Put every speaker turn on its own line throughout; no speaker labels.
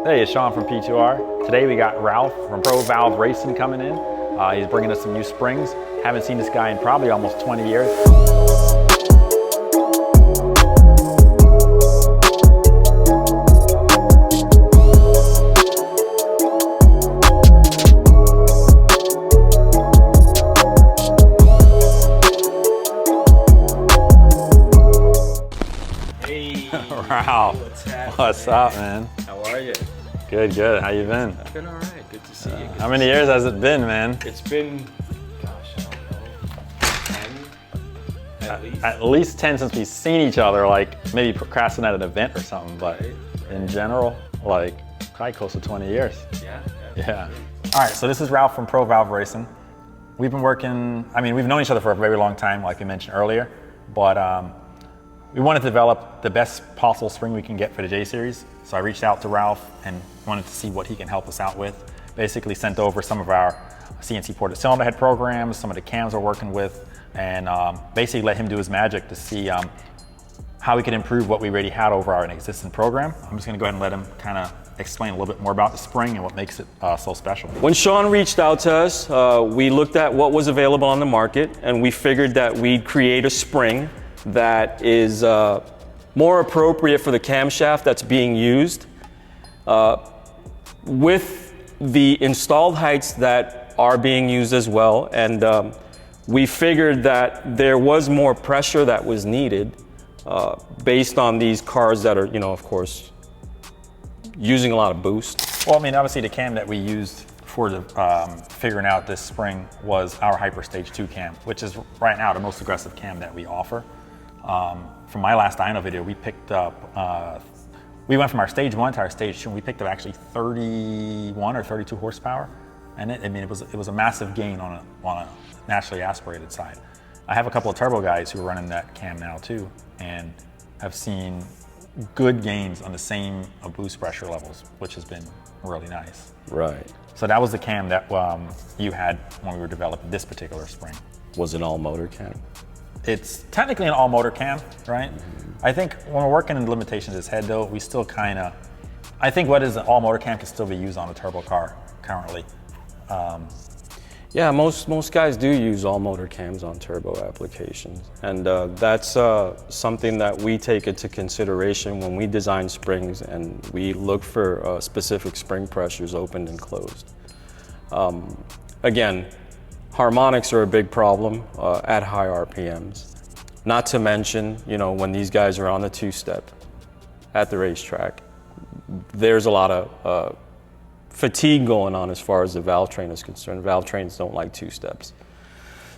Hey, it's Sean from P2R. Today we got Ralph from ProValve Racing coming in. He's bringing us some new springs. Haven't seen this guy in probably almost 20 years.
Hey,
Ralph, what's up, man?
How are you?
Good, good. How you been?
I've been all right. Good to see you.
How many years has it been, man?
It's been, gosh, I don't know, 10 at least.
At least 10 since we've seen each other, like maybe procrastinating at an event or something, but
Right.
in general, like probably close to 20 years.
Yeah.
All right, so this is Ralph from ProValve Racing. We've been working, we've known each other for a very long time, like we mentioned earlier, but we wanted to develop the best possible spring we can get for the J Series. So I reached out to Ralph and wanted to see what he can help us out with. Basically sent over some of our CNC ported cylinder head programs, some of the cams we're working with, and basically let him do his magic to see how we could improve what we already had over our existing program. I'm just gonna go ahead and let him kind of explain a little bit more about the spring and what makes it so special.
When Sean reached out to us, we looked at what was available on the market, and we figured that we'd create a spring that is more appropriate for the camshaft that's being used, with the installed heights that are being used as well. And we figured that there was more pressure that was needed based on these cars that are, of course, using a lot of boost.
Well, obviously the cam that we used for the, figuring out this spring was our Hyper Stage 2 cam, which is right now the most aggressive cam that we offer. From my last dyno video, we picked up, we went from our Stage 1 to our Stage 2, and we picked up actually 31 or 32 horsepower. And it was a massive gain on a naturally aspirated side. I have a couple of turbo guys who are running that cam now too, and have seen good gains on the same boost pressure levels, which has been really nice.
Right.
So that was the cam that you had when we were developing this particular spring.
Was an all motor cam.
It's technically an all motor cam, right? Mm-hmm. I think when we're working in the limitations of this head though, we still I think what is an all motor cam can still be used on a turbo car currently.
Yeah, most guys do use all motor cams on turbo applications. And that's something that we take into consideration when we design springs, and we look for specific spring pressures opened and closed. Again, harmonics are a big problem at high RPMs. Not to mention, when these guys are on the two-step at the racetrack, there's a lot of fatigue going on as far as the valve train is concerned. Valve trains don't like two-steps.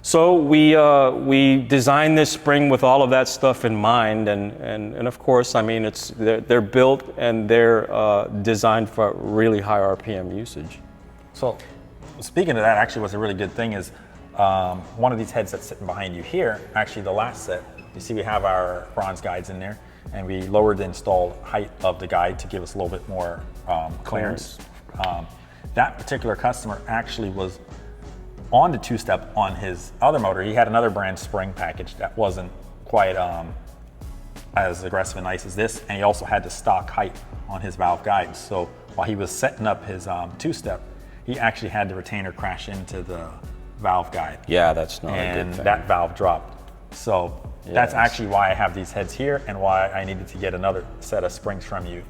So we designed this spring with all of that stuff in mind, and of course, they're built and they're designed for really high RPM usage.
So speaking of that, actually what's a really good thing is one of these heads that's sitting behind you here, actually the last set, you see we have our bronze guides in there, and we lowered the installed height of the guide to give us a little bit more clearance. That particular customer actually was on the two-step on his other motor. He had another brand spring package that wasn't quite as aggressive and nice as this, and he also had the stock height on his valve guides. So while he was setting up his two-step, he actually had the retainer crash into the valve guide.
Yeah, that's not a good
And
thing.
that valve dropped. So that's actually why I have these heads here, and why I needed to get another set of springs from you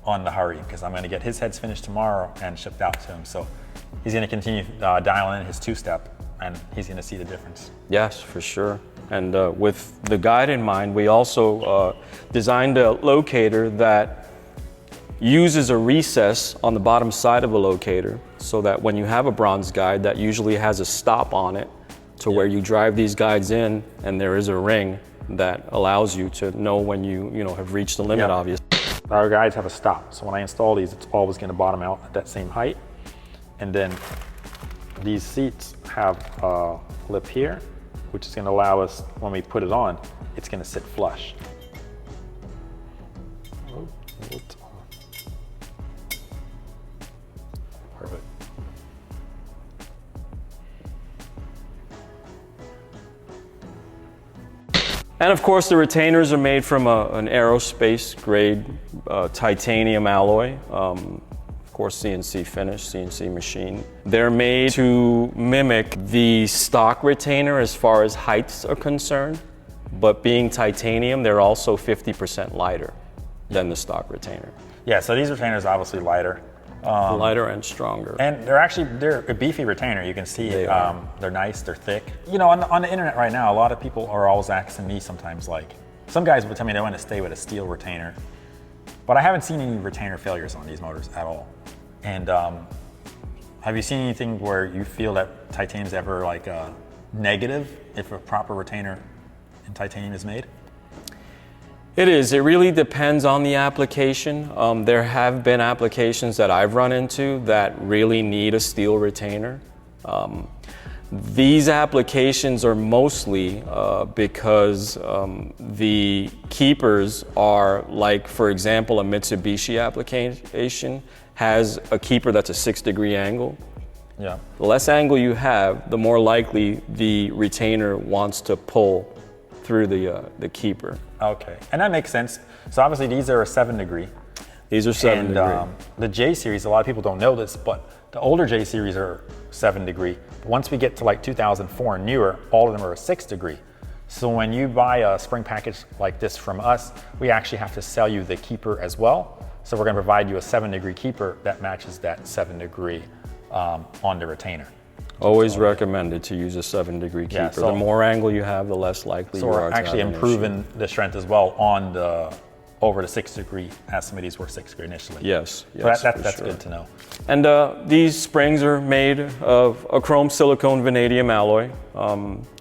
on the hurry, because I'm going to get his heads finished tomorrow and shipped out to him. So he's going to continue dialing in his two-step, and he's going to see the difference.
Yes, for sure. And with the guide in mind, we also designed a locator that uses a recess on the bottom side of a locator, so that when you have a bronze guide, that usually has a stop on it to where you drive these guides in, and there is a ring that allows you to know when you have reached the limit, obviously.
Our guides have a stop, so when I install these, it's always going to bottom out at that same height. And then these seats have a lip here, which is going to allow us, when we put it on, it's going to sit flush. Perfect.
And of course, the retainers are made from an aerospace grade titanium alloy. Of course, CNC finish, CNC machine. They're made to mimic the stock retainer as far as heights are concerned, but being titanium, they're also 50% lighter than the stock retainer.
Yeah, so these retainers are obviously lighter.
Lighter and stronger.
And they're a beefy retainer. You can see they're nice, they're thick. You know, on the internet right now, a lot of people are always asking me sometimes, like, some guys would tell me they want to stay with a steel retainer, but I haven't seen any retainer failures on these motors at all. And have you seen anything where you feel that titanium's ever like negative if a proper retainer in titanium is made?
It is. It really depends on the application. There have been applications that I've run into that really need a steel retainer. These applications are mostly because the keepers are like, for example, a Mitsubishi application has a keeper that's a 6-degree angle.
Yeah.
The less angle you have, the more likely the retainer wants to pull through the keeper.
Okay, and that makes sense. So obviously these are a 7-degree.
These are 7-degree.
And the J series, a lot of people don't know this, but the older J series are 7-degree. Once we get to like 2004 and newer, all of them are a 6-degree. So when you buy a spring package like this from us, we actually have to sell you the keeper as well. So we're gonna provide you a 7-degree keeper that matches that 7-degree on the retainer.
Always recommended to use a 7-degree keeper.
Yeah, so,
the more angle you have, the less likely
so
you
we're
are to
actually
have an
improving the strength as well on the over the 6-degree, as some of these were 6-degree initially.
Yes,
So that's
sure.
good to know.
And these springs are made of a chrome silicone vanadium alloy.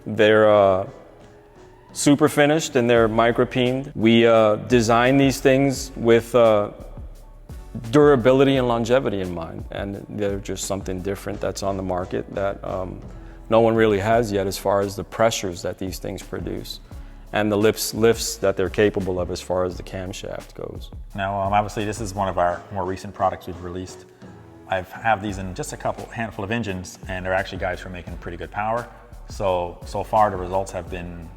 They're super finished and they're micropeened. We design these things with durability and longevity in mind, and they're just something different that's on the market that no one really has yet as far as the pressures that these things produce and the lifts that they're capable of as far as the camshaft goes.
Now, obviously this is one of our more recent products we've released. I have these in just a handful of engines, and they're actually guys who are making pretty good power. So far the results have been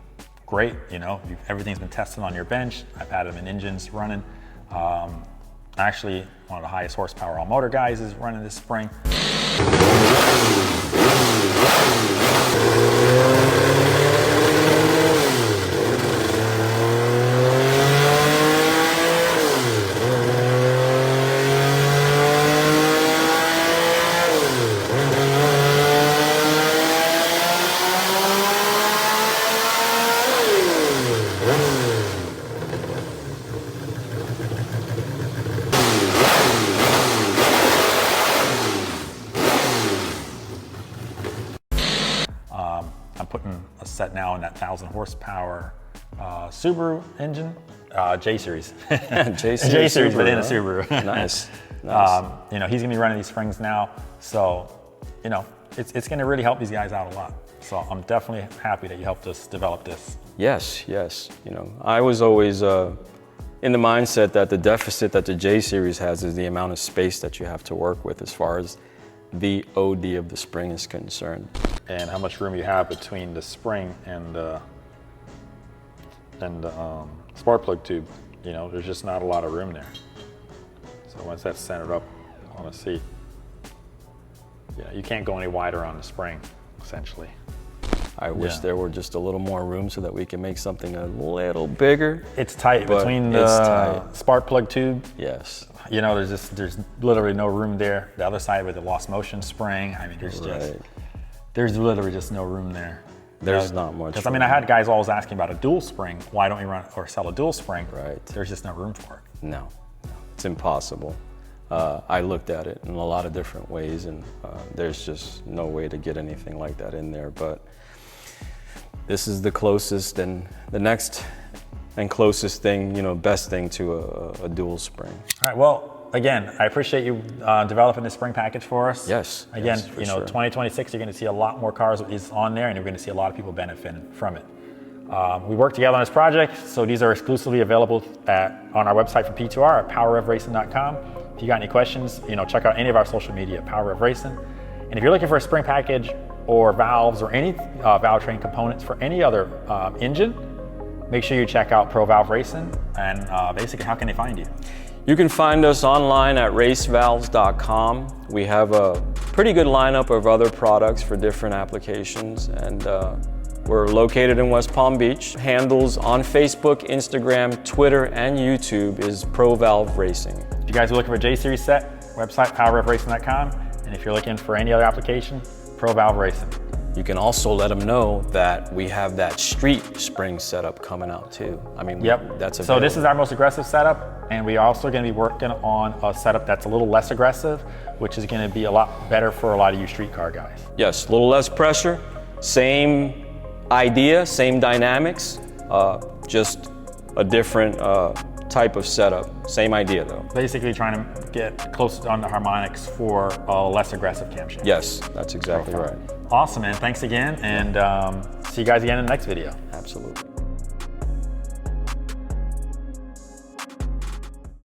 great. You know, everything's been tested on your bench. I've had them in engines running. Actually, one of the highest horsepower all motor guys is running this spring. I'm putting a set now in that 1,000 horsepower Subaru engine, J series.
J
series within a Subaru.
Nice.
You know, he's gonna be running these springs now, so you know, it's gonna really help these guys out a lot. So I'm definitely happy that you helped us develop this.
Yes. You know, I was always in the mindset that the deficit that the J series has is the amount of space that you have to work with as far as the OD of the spring is concerned.
And how much room you have between the spring and the spark plug tube. You know, there's just not a lot of room there. So once that's centered up on the seat, yeah, you can't go any wider on the spring, essentially.
I wish there were just a little more room so that we can make something a little bigger.
It's tight between the spark plug tube.
Yes.
You know, there's literally no room there. The other side with the lost motion spring, I mean, there's literally just no room there.
There's not much.
Because I mean, I had guys always asking about a dual spring. Why don't you run or sell a dual spring?
Right.
There's just no room for it.
No, it's impossible. I looked at it in a lot of different ways, and there's just no way to get anything like that in there. But this is the closest, and the next and closest thing, you know, best thing to a dual spring.
All right. Well, again, I appreciate you developing this spring package for us.
Yes.
Again,
yes,
you know,
sure.
2026, you're going to see a lot more cars with these on there, and you're going to see a lot of people benefiting from it. We work together on this project, so these are exclusively available on our website for P2R at powerrevracing.com. If you got any questions, you know, check out any of our social media at Power Rev Racing. And if you're looking for a spring package or valves or any valve train components for any other engine, make sure you check out ProValve Racing, and basically, how can they find you?
You can find us online at racevalves.com. We have a pretty good lineup of other products for different applications, and we're located in West Palm Beach. Handles on Facebook, Instagram, Twitter, and YouTube is ProValve Racing.
If you guys are looking for J-Series set, website powerrevracing.com, and if you're looking for any other application, ProValve Racing.
You can also let them know that we have that street spring setup coming out too. I mean,
Yep.
that's
So
available.
this is our most aggressive setup, and we're also going to be working on a setup that's a little less aggressive, which is going to be a lot better for a lot of you street car guys.
Yes, a little less pressure, same idea, same dynamics, just a different type of setup. Same idea though.
Basically trying to get close on the harmonics for a less aggressive camshaft.
Yes, that's exactly right.
Awesome, man. Thanks again, and see you guys again in the next video.
Absolutely.